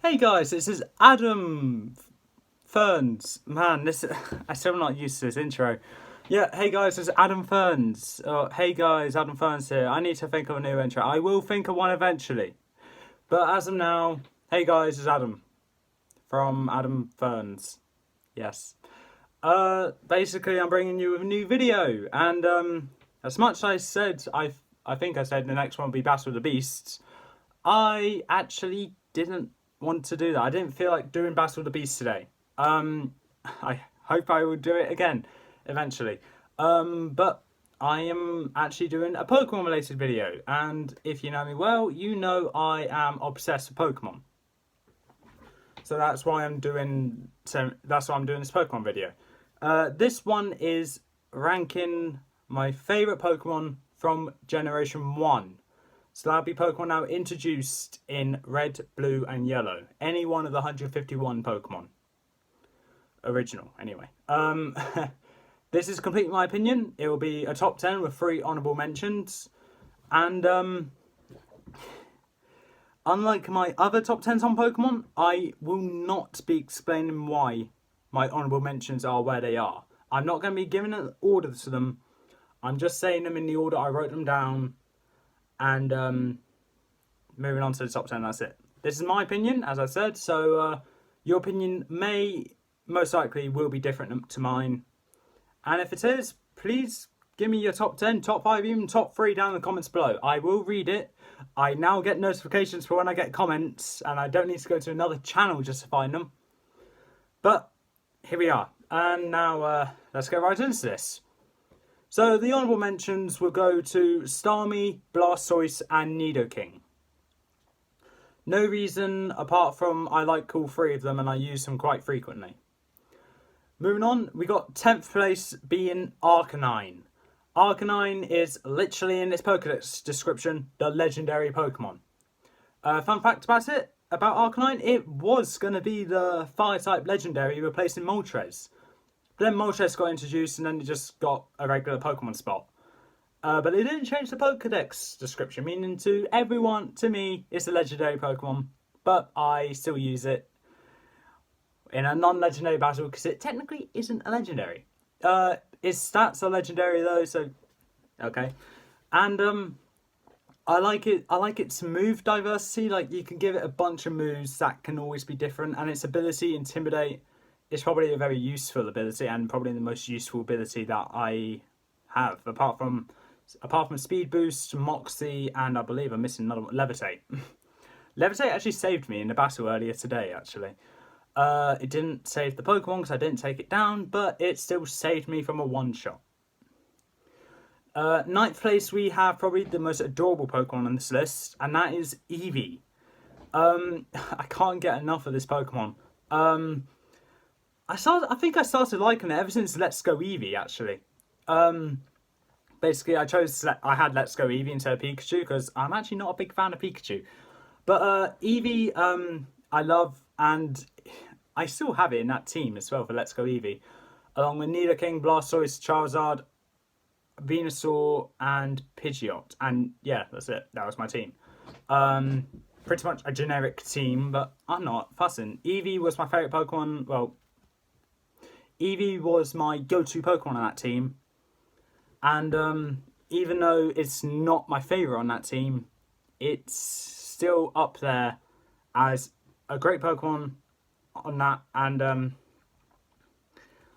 Hey guys, this is Adam Ferns. Man, I'm still not used to this intro. Yeah, hey guys, this is Adam Ferns. Hey guys, Adam Ferns here. I need to think of a new intro. I will think of one eventually. But as of now, hey guys, it's Adam. From Adam Ferns. Yes. Basically I'm bringing you a new video. And as much as I said, I think I said the next one will be Battle of the Beasts, I actually didn't want to do that. I didn't feel like doing Battle of the Beasts today. I hope I will do it again eventually. But I am actually doing a Pokemon related video, and if you know me well, you know I am obsessed with Pokemon. So that's why I'm doing this Pokemon video. This one is ranking my favourite Pokemon from Generation 1. So that'll be Pokemon now introduced in Red, Blue and Yellow. Any one of the 151 Pokemon. Original, anyway. This is completely my opinion. It will be a top 10 with 3 honourable mentions. And unlike my other top 10s on Pokemon, I will not be explaining why my honourable mentions are where they are. I'm not going to be giving an order to them. I'm just saying them in the order I wrote them down. And moving on to the top 10, that's it. This is my opinion, as I said, so your opinion most likely will be different to mine. And if it is, please give me your top 10, top 5, even top 3 down in the comments below. I will read it. I now get notifications for when I get comments, and I don't need to go to another channel just to find them. But here we are. And now let's get right into this. So the honourable mentions will go to Starmie, Blastoise and Nidoking. No reason apart from I like all 3 of them and I use them quite frequently. Moving on, we got 10th place being Arcanine. Arcanine is literally in its Pokédex description, the legendary Pokemon. Fun fact about Arcanine, it was going to be the Fire-type legendary replacing Moltres. Then Moltres got introduced and then it just got a regular Pokemon spot. But it didn't change the Pokédex description, meaning to everyone, to me, it's a legendary Pokemon. But I still use it in a non-legendary battle because it technically isn't a legendary. Its stats are legendary though, so okay. And I like its move diversity. Like, you can give it a bunch of moves that can always be different, and its ability, Intimidate, is probably a very useful ability and probably the most useful ability that I have, apart from Speed Boost, Moxie, and I believe I'm missing another one, Levitate. Levitate actually saved me in the battle earlier today, actually. It didn't save the Pokemon because I didn't take it down, but it still saved me from a one-shot. 9th place, we have probably the most adorable Pokemon on this list, and that is Eevee. I can't get enough of this Pokemon. I think I started liking it ever since Let's Go Eevee, actually. Basically, I had Let's Go Eevee instead of Pikachu because I'm actually not a big fan of Pikachu. But Eevee, I love, and I still have it in that team as well for Let's Go Eevee, along with Nidoking, Blastoise, Charizard, Venusaur, and Pidgeot. And yeah, that's it. That was my team. Pretty much a generic team, but I'm not fussing. Eevee was my favourite Pokemon. Well, Eevee was my go-to Pokemon on that team. And even though it's not my favourite on that team, it's still up there as a great Pokemon on that. And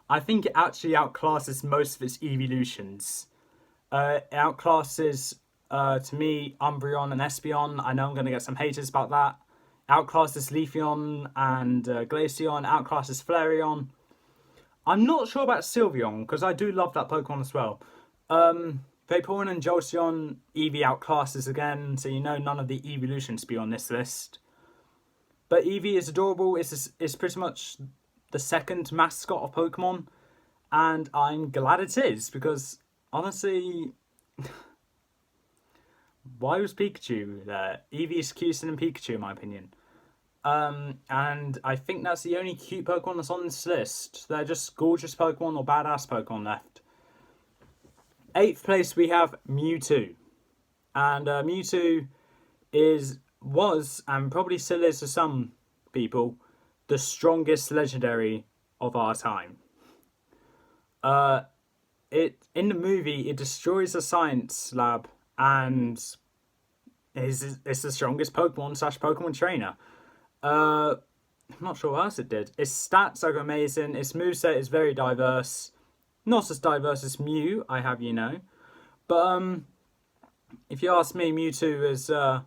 I think it actually outclasses most of its evolutions. It outclasses, to me, Umbreon and Espeon. I know I'm going to get some haters about that. Outclasses Leafeon and Glaceon. Outclasses Flareon. I'm not sure about Sylveon, because I do love that Pokemon as well. Vaporeon and Jolteon, Eevee outclasses again, so you know none of the evolutions be on this list. But Eevee is adorable. It's pretty much the second mascot of Pokemon, and I'm glad it is, because honestly, why was Pikachu there? Eevee is cuter than Pikachu in my opinion. And I think that's the only cute Pokemon that's on this list. They're just gorgeous Pokemon or badass Pokemon left. 8th place, we have Mewtwo. And Mewtwo was, and probably still is to some, people, the strongest legendary of our time. In the movie, it destroys a science lab and it's the strongest Pokemon / Pokemon trainer. I'm not sure what else it did. Its stats are amazing. Its moveset is very diverse. Not as diverse as Mew, I have you know. But if you ask me, Mewtwo is the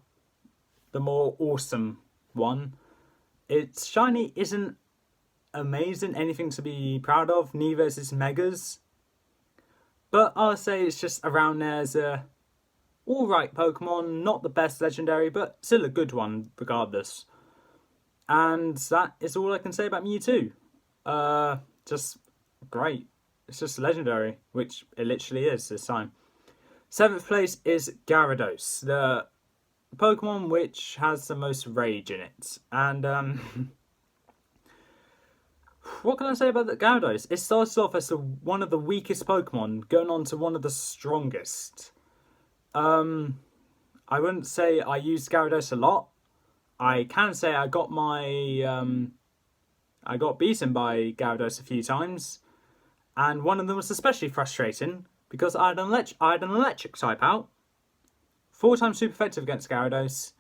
more awesome one. Its shiny isn't amazing, anything to be proud of. Neither is its Megas. But I'll say it's just around there as a alright Pokemon. Not the best legendary, but still a good one regardless. And that is all I can say about Mewtwo. Just great. It's just legendary, which it literally is this time. 7th place is Gyarados, the Pokemon which has the most rage in it. And what can I say about the Gyarados? It starts off as one of the weakest Pokemon, going on to one of the strongest. I wouldn't say I used Gyarados a lot. I can say I got I got beaten by Gyarados a few times, and one of them was especially frustrating because I had an electric type out, 4 times super effective against Gyarados,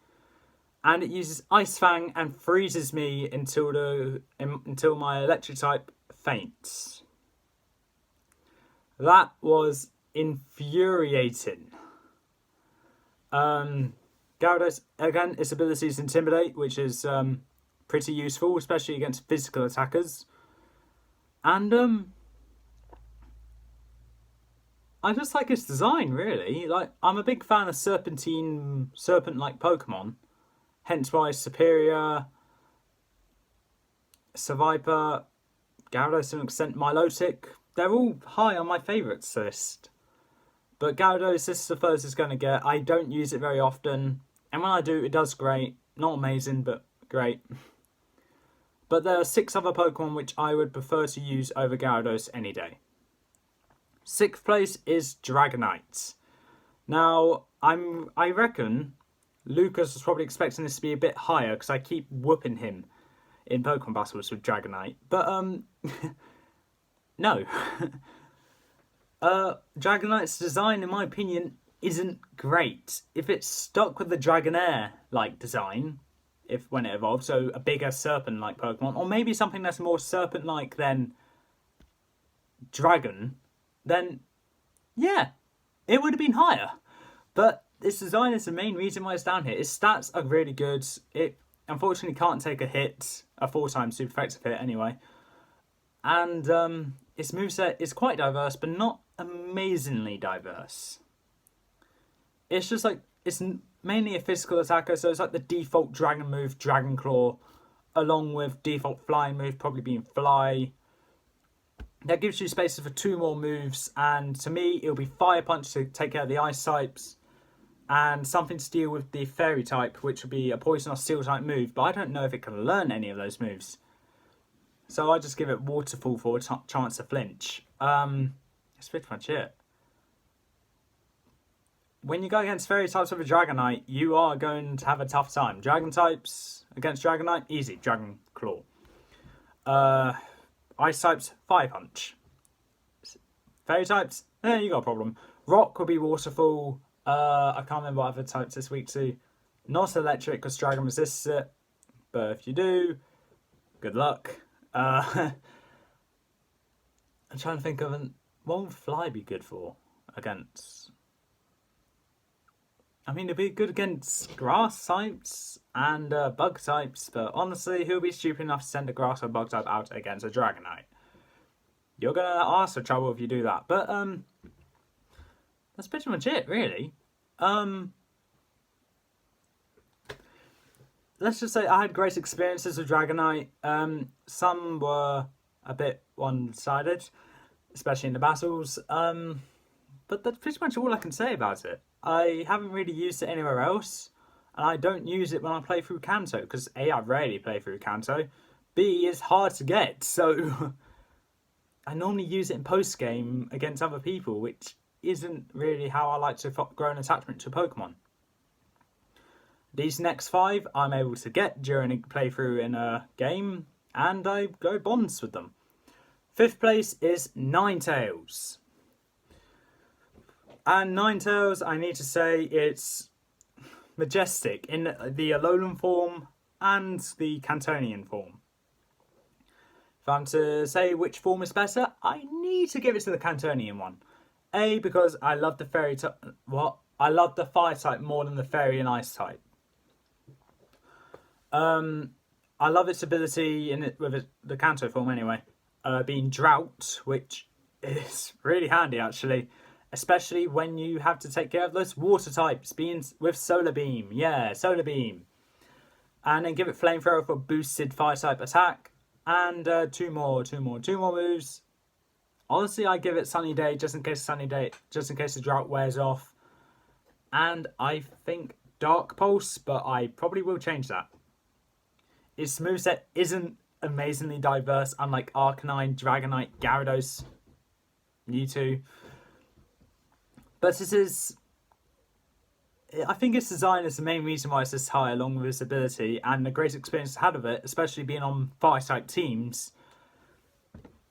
and it uses Ice Fang and freezes me until my electric type faints. That was infuriating. Gyarados, again, its ability is Intimidate, which is pretty useful, especially against physical attackers. And I just like its design, really. Like, I'm a big fan of serpent-like Pokemon. Hence why Superior, Seviper, Gyarados to an extent, Milotic, they're all high on my favourites list. But Gyarados, this is the first it's going to get. I don't use it very often. And when I do, it does great. Not amazing, but great. But there are 6 other Pokemon which I would prefer to use over Gyarados any day. 6th place is Dragonite. Now, I reckon Lucas was probably expecting this to be a bit higher because I keep whooping him in Pokemon battles with Dragonite. But, no. Dragonite's design, in my opinion, isn't great. If it's stuck with the Dragonair-like design, when it evolves, so a bigger serpent-like Pokemon, or maybe something that's more serpent-like than dragon, then, yeah, it would have been higher. But its design is the main reason why it's down here. Its stats are really good. It, unfortunately, can't take a hit, a 4-time super effective hit anyway. And its moveset is quite diverse, but not amazingly diverse. It's just like, it's mainly a physical attacker, so it's like the default dragon move, Dragon Claw, along with default flying move, probably being Fly. That gives you spaces for 2 more moves, and to me, it'll be Fire Punch to take care of the ice types, and something to deal with the Fairy type, which would be a Poison or Steel type move, but I don't know if it can learn any of those moves. So I just give it Waterfall for a chance to flinch. That's pretty much it. When you go against Fairy types with a Dragonite, you are going to have a tough time. Dragon types against Dragonite, easy, Dragon Claw. Ice types, Fire Punch. Fairy types, you got a problem. Rock will be Waterfall. I can't remember what other types this week too. Not electric because Dragon resists it. But if you do, good luck. I'm trying to think of what would Fly be good for against? I mean, it'd be good against grass types and bug types, but honestly, who'll be stupid enough to send a grass or bug type out against a Dragonite? You're gonna ask for trouble if you do that. But that's pretty much it, really. Let's just say I had great experiences with Dragonite. Some were a bit one-sided, especially in the battles. But that's pretty much all I can say about it. I haven't really used it anywhere else, and I don't use it when I play through Kanto, because A, I rarely play through Kanto, B, it's hard to get, so I normally use it in post-game against other people, which isn't really how I like to grow an attachment to Pokemon. These next 5 I'm able to get during a playthrough in a game, and I go bonds with them. 5th place is Ninetales. And Ninetales, I need to say, it's majestic in the Alolan form and the Cantonian form. If I'm to say which form is better, I need to give it to the Cantonian one. A, because I love the fairy type. I love the fire type more than the fairy and ice type. I love its ability in it with the Kanto form anyway, being Drought, which is really handy actually, especially when you have to take care of those water types, being with Solar Beam. Yeah, Solar Beam. And then give it Flamethrower for boosted fire type attack, and two more moves. Honestly, I give it Sunny Day just in case the Drought wears off, and I think Dark Pulse, but I probably will change that. Its moveset isn't amazingly diverse, unlike Arcanine, Dragonite, Gyarados, Mewtwo. But it is... I think its design is the main reason why it's this high, along with its ability, and the great experience it's had of it, especially being on Fire-type teams.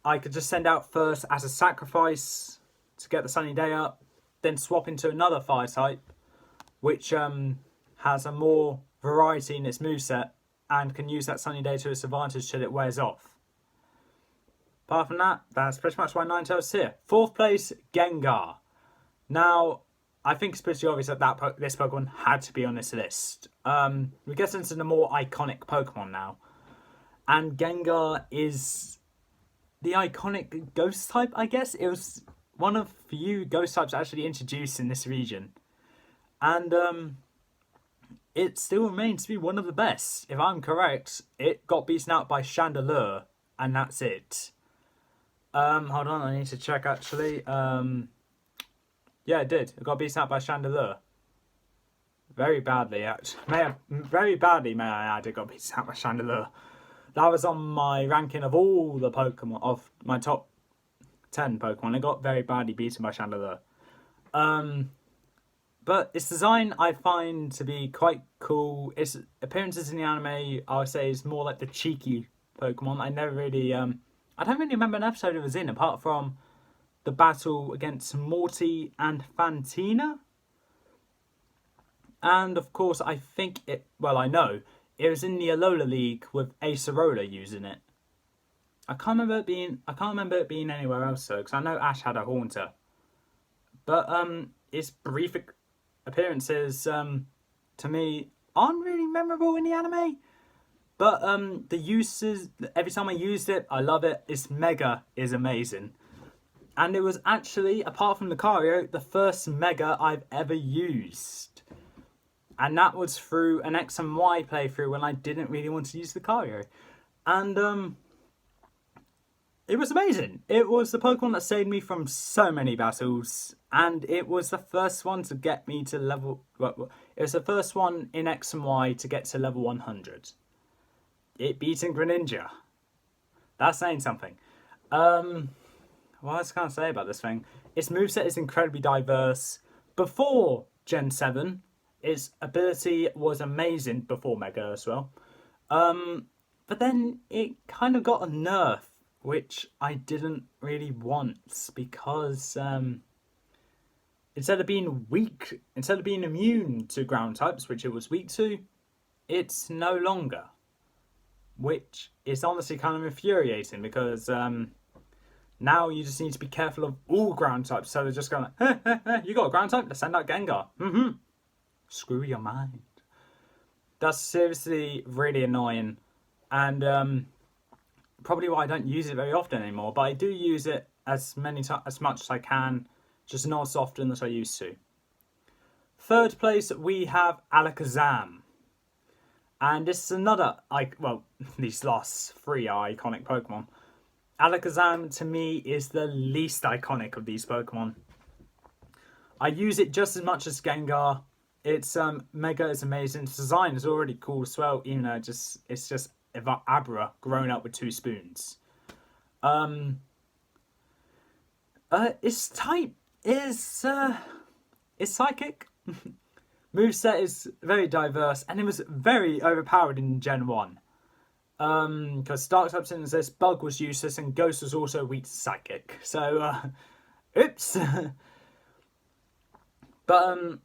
I could just send out first as a sacrifice to get the Sunny Day up, then swap into another Fire-type, which has a more variety in its moveset, and can use that Sunny Day to its advantage till it wears off. Apart from that, that's pretty much why Ninetales is here. 4th place, Gengar. Now, I think it's pretty obvious that this Pokemon had to be on this list. We get into the more iconic Pokemon now. And Gengar is the iconic ghost type, I guess. It was one of few ghost types actually introduced in this region. And it still remains to be one of the best. If I'm correct, it got beaten out by Chandelure, and that's it. Hold on, I need to check actually. Yeah, it did. It got beaten out by Chandelure. Very badly, actually. Very badly, may I add, it got beaten out by Chandelure. That was on my ranking of all the Pokemon, of my top 10 Pokemon. It got very badly beaten by Chandelure. But its design I find to be quite cool. Its appearances in the anime, I would say, is more like the cheeky Pokemon. I don't really remember an episode it was in, apart from the battle against Morty and Fantina. And of course, I know it was in the Alola League with Acerola using it. I can't remember it being anywhere else though, because I know Ash had a Haunter. But its brief appearances to me aren't really memorable in the anime. But the uses, every time I used it, I love it. Its Mega is amazing. And it was actually, apart from Lucario, the first Mega I've ever used. And that was through an X and Y playthrough when I didn't really want to use Lucario. And it was amazing. It was the Pokemon that saved me from so many battles. And it was the first one to get me to level... Well, it was the first one in X and Y to get to level 100. It beating Greninja. That's saying something. What else can I say about this thing? Its moveset is incredibly diverse. Before Gen 7, its ability was amazing, before Mega as well. But then it kind of got a nerf, which I didn't really want, because instead of being immune to ground types, which it was weak to, it's no longer. Which is honestly kind of infuriating, because now you just need to be careful of all ground types. So they're just going like, you got a ground type? Let's send out Gengar. Screw your mind. That's seriously really annoying. And probably why I don't use it very often anymore. But I do use it as much as I can. Just not as often as I used to. 3rd place, we have Alakazam. And this is another, these last 3 are iconic Pokemon. Alakazam, to me, is the least iconic of these Pokemon. I use it just as much as Gengar. Its Mega is amazing. Its design is already cool as well, even though it's just Abra grown up with 2 spoons. Its type is Psychic. Moveset is very diverse, and it was very overpowered in Gen 1. Because Dark type Synthesis, Bug was useless, and Ghost was also weak to Psychic. So, oops. But,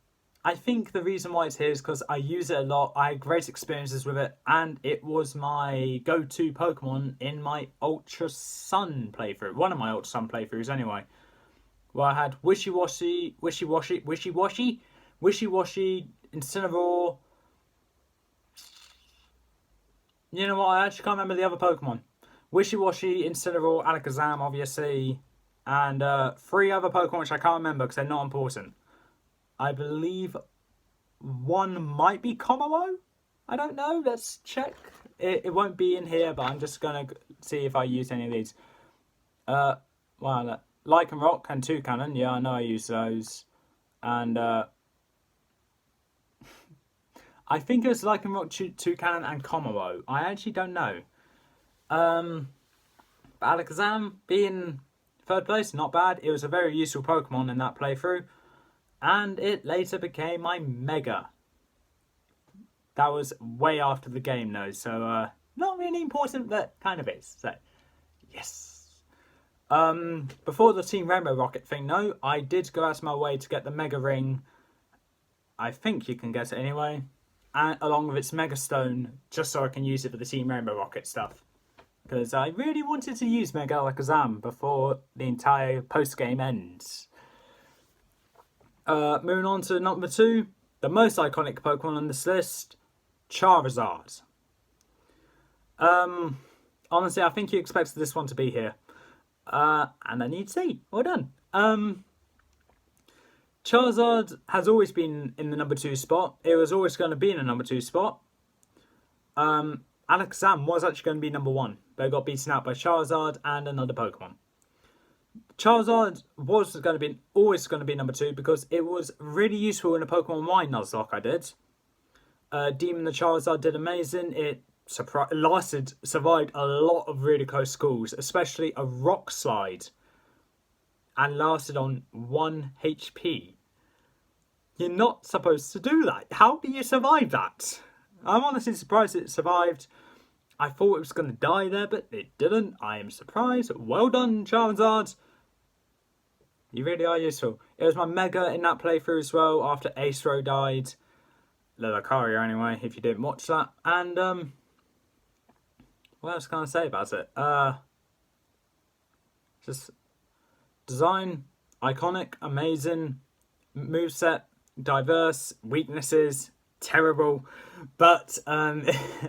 I think the reason why it's here is because I use it a lot, I had great experiences with it, and it was my go-to Pokemon in my Ultra Sun playthrough. One of my Ultra Sun playthroughs, anyway. Where I had Wishy-Washy, Incineroar. You know what, I actually can't remember the other Pokemon. Wishy-Washy, Incineroar, Alakazam, obviously. And 3 other Pokemon which I can't remember because they're not important. I believe one might be Komodo? I don't know, let's check. It won't be in here, but I'm just going to see if I use any of these. Well, Lycanroc and Toucannon, yeah, I know I use those. And I think it was Lycanroc, Toucannon and Komodo. I actually don't know. But Alakazam being 3rd place, not bad. It was a very useful Pokemon in that playthrough. And it later became my Mega. That was way after the game though, so not really important, but kind of is. So, yes. Before the Team Rainbow Rocket thing, though, I did go out of my way to get the Mega Ring. I think you can get it anyway. And along with its Mega Stone, just so I can use it for the Team Rainbow Rocket stuff. Because I really wanted to use Mega Alakazam before the entire post-game ends. Moving on to number 2, the most iconic Pokemon on this list, Charizard. Honestly, I think you expected this one to be here. And then you'd see. Well done. Charizard has always been in the number 2 spot. It was always going to be in the number 2 spot. Alakazam was actually going to be number 1, but it got beaten out by Charizard and another Pokemon. Charizard was always going to be number 2 because it was really useful in a Pokemon Y Nuzlocke I did. Demon the Charizard did amazing. It survived a lot of really close calls, especially a Rock Slide, and lasted on 1 HP. You're not supposed to do that. How do you survive that? I'm honestly surprised it survived. I thought it was going to die there, but it didn't. I am surprised. Well done, Charizard. You really are useful. It was my Mega in that playthrough as well after Acero died. Lucario anyway, if you didn't watch that. And, what else can I say about it? Just design, iconic, amazing, moveset, diverse, weaknesses, terrible. But, the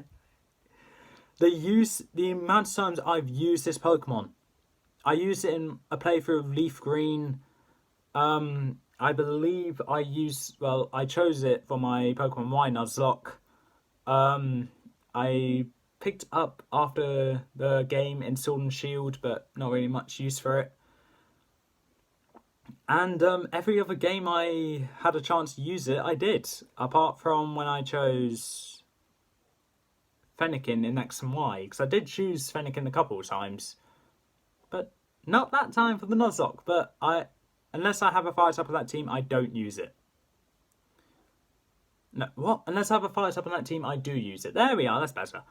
amount of times I've used this Pokemon. I used it in a playthrough of Leaf Green. I believe I chose it for my Pokemon Y Nuzlocke. I picked up after the game in Sword and Shield, but not really much use for it. And every other game I had a chance to use it, I did. Apart from when I chose Fennekin in X and Y, because I did choose Fennekin a couple of times. But not that time for the Nuzlocke. But unless I have a fire type of that team, I don't use it. No, what? Unless I have a fire type on that team, I do use it. There we are, that's better.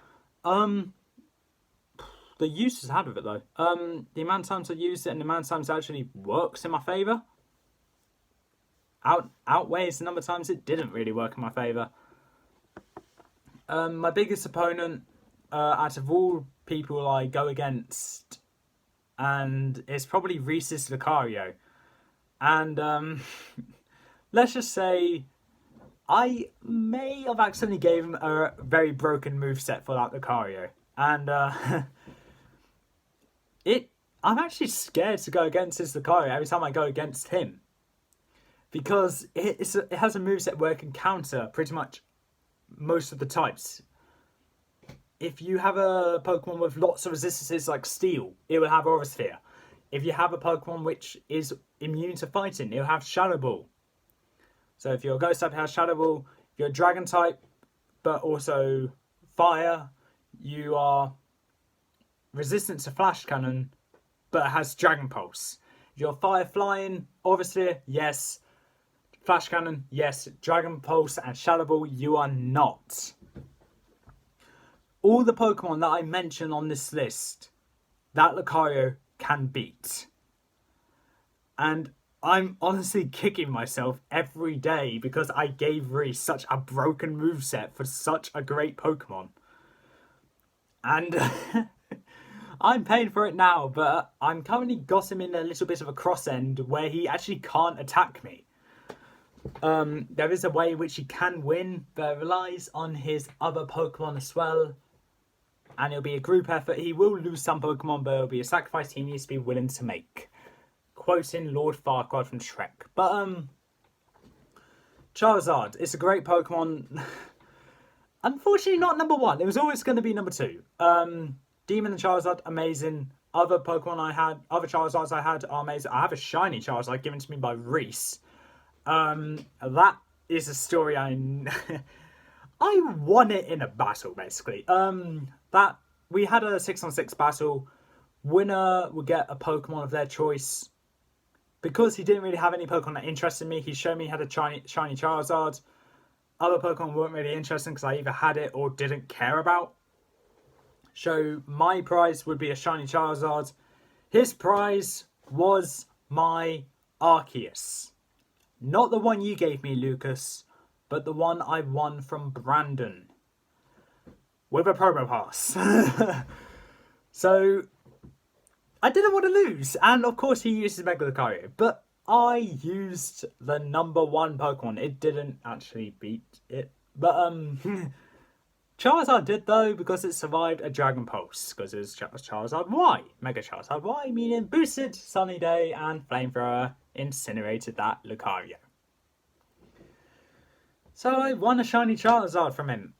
The use is had with it though. The amount of times I used it and the amount of times it actually works in my favour outweighs the number of times it didn't really work in my favour. My biggest opponent out of all people I go against, and it's probably Reese's Lucario. And let's just say I may have accidentally gave him a very broken moveset for that Lucario. And I'm actually scared to go against this Lucario every time I go against him. Because it has a moveset where it can counter pretty much most of the types. If you have a Pokemon with lots of resistances like Steel, it will have Aura Sphere. If you have a Pokemon which is immune to fighting, it will have Shadow Ball. So if you're a Ghost type, it has Shadow Ball. If you're a Dragon type, but also Fire, you are resistant to Flash Cannon, but it has Dragon Pulse. If you're Fire Flying, Aura Sphere, yes. Flash Cannon, yes. Dragon Pulse and Shadow Ball, you are not. All the Pokemon that I mention on this list, that Lucario can beat. And I'm honestly kicking myself every day because I gave Reese such a broken moveset for such a great Pokemon. And I'm paying for it now, but I'm currently got him in a little bit of a cross end where he actually can't attack me. There is a way in which he can win, but it relies on his other Pokemon as well. And it'll be a group effort. He will lose some Pokemon, but it'll be a sacrifice he needs to be willing to make. Quoting Lord Farquaad from Shrek. But, Charizard, it's a great Pokemon. Unfortunately, not number 1. It was always going to be number 2. Demon and Charizard, amazing. Other Charizards I had are amazing. I have a shiny Charizard given to me by Reese. That is a story I won it in a battle, basically. That we had a 6-on-6 battle. Winner would get a Pokemon of their choice. Because he didn't really have any Pokemon that interested me, he showed me he had a shiny Charizard. Other Pokemon weren't really interesting because I either had it or didn't care about. So my prize would be a shiny Charizard. His prize was my Arceus. Not the one you gave me, Lucas, but the one I won from Brandon. With a promo pass. So, I didn't want to lose. And of course he uses Mega Lucario. But I used the number 1 Pokemon. It didn't actually beat it. But, Charizard did though, because it survived a Dragon Pulse. Because it was Charizard Y. Mega Charizard Y, meaning boosted, Sunny Day, and Flamethrower incinerated that Lucario. So I won a shiny Charizard from him.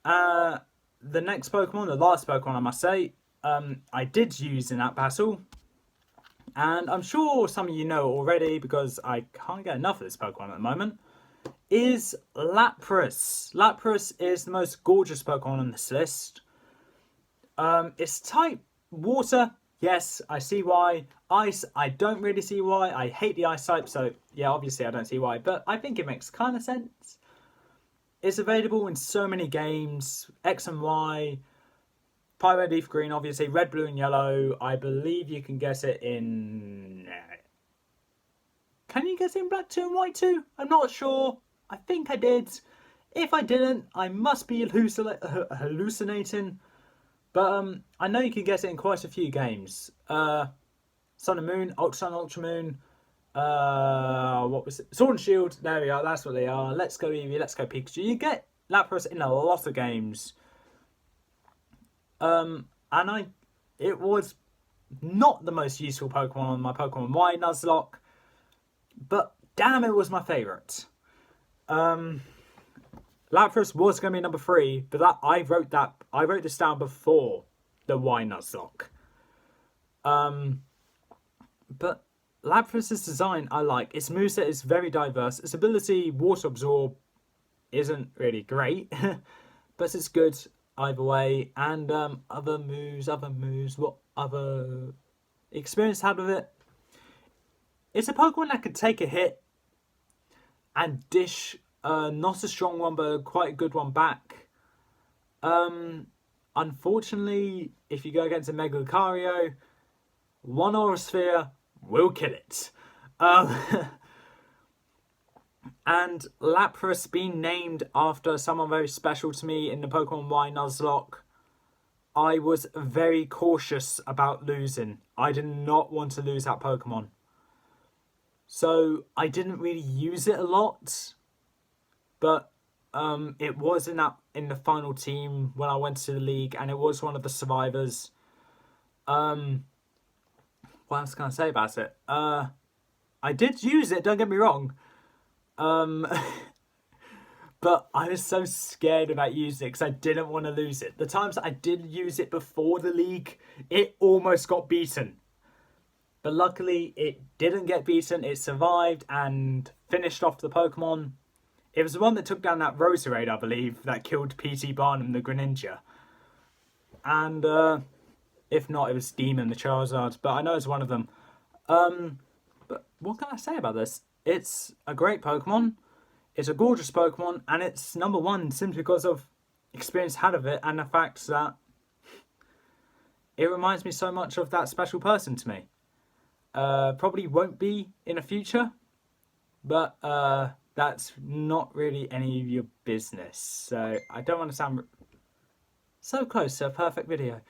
The next Pokemon, the last Pokemon I must say, I did use in that battle. And I'm sure some of you know already, because I can't get enough of this Pokemon at the moment, is Lapras. Lapras is the most gorgeous Pokemon on this list. It's type Water. Yes, I see why. Ice, I don't really see why. I hate the Ice type, so yeah, obviously I don't see why. But I think it makes kind of sense. It's available in so many games. X and Y. Pyro, Leaf Green, obviously. Red, Blue, and Yellow. I believe you can get it in... Can you get it in Black 2 and White 2? I'm not sure. I think I did. If I didn't, I must be hallucinating. But I know you can get it in quite a few games. Sun and Moon, Ultra Sun, Ultra Moon. What was it? Sword and Shield. There we are. That's what they are. Let's go Eevee. Let's go Pikachu. You get Lapras in a lot of games. It was not the most useful Pokemon on my Pokemon Y Nuzlocke, but damn, it was my favourite. Lapras was going to be number 3, but I wrote this down before the Y Nuzlocke. But Lapras' design I like. Its moveset is very diverse. Its ability, Water Absorb, isn't really great, but it's good either way. And other moves, what other experience had with it? It's a Pokemon that could take a hit and dish not a strong one, but quite a good one back. Unfortunately, if you go against a Mega Lucario, one Aura Sphere will kill it. And Lapras being named after someone very special to me in the Pokemon Y Nuzlocke, I was very cautious about losing. I did not want to lose that Pokemon. So I didn't really use it a lot. But it was in the final team when I went to the league, and it was one of the survivors. What else can I say about it? I did use it, don't get me wrong. But I was so scared about using it because I didn't want to lose it. The times that I did use it before the league, it almost got beaten. But luckily, it didn't get beaten. It survived and finished off the Pokemon. It was the one that took down that Roserade, I believe, that killed P.T. Barnum, the Greninja. And if not, it was Demon, the Charizard. But I know it's one of them. But what can I say about this? It's a great Pokemon. It's a gorgeous Pokemon, and it's number 1 simply because of experience had of it and the fact that it reminds me so much of that special person to me. Probably won't be in the future, but that's not really any of your business. So I don't want to sound so close to a perfect video.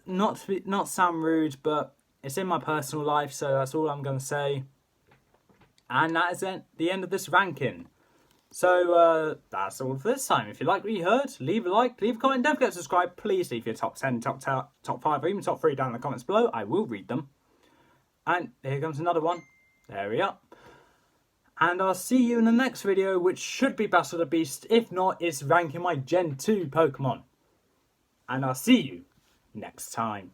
Not sound rude, but it's in my personal life, so that's all I'm going to say. And that is the end of this ranking. So that's all for this time. If you like what you heard, leave a like, leave a comment, don't forget to subscribe. Please leave your top 10, top 5, or even top 3 down in the comments below. I will read them. And here comes another one. There we are. And I'll see you in the next video, which should be Battle of the Beast. If not, it's ranking my Gen 2 Pokemon. And I'll see you next time.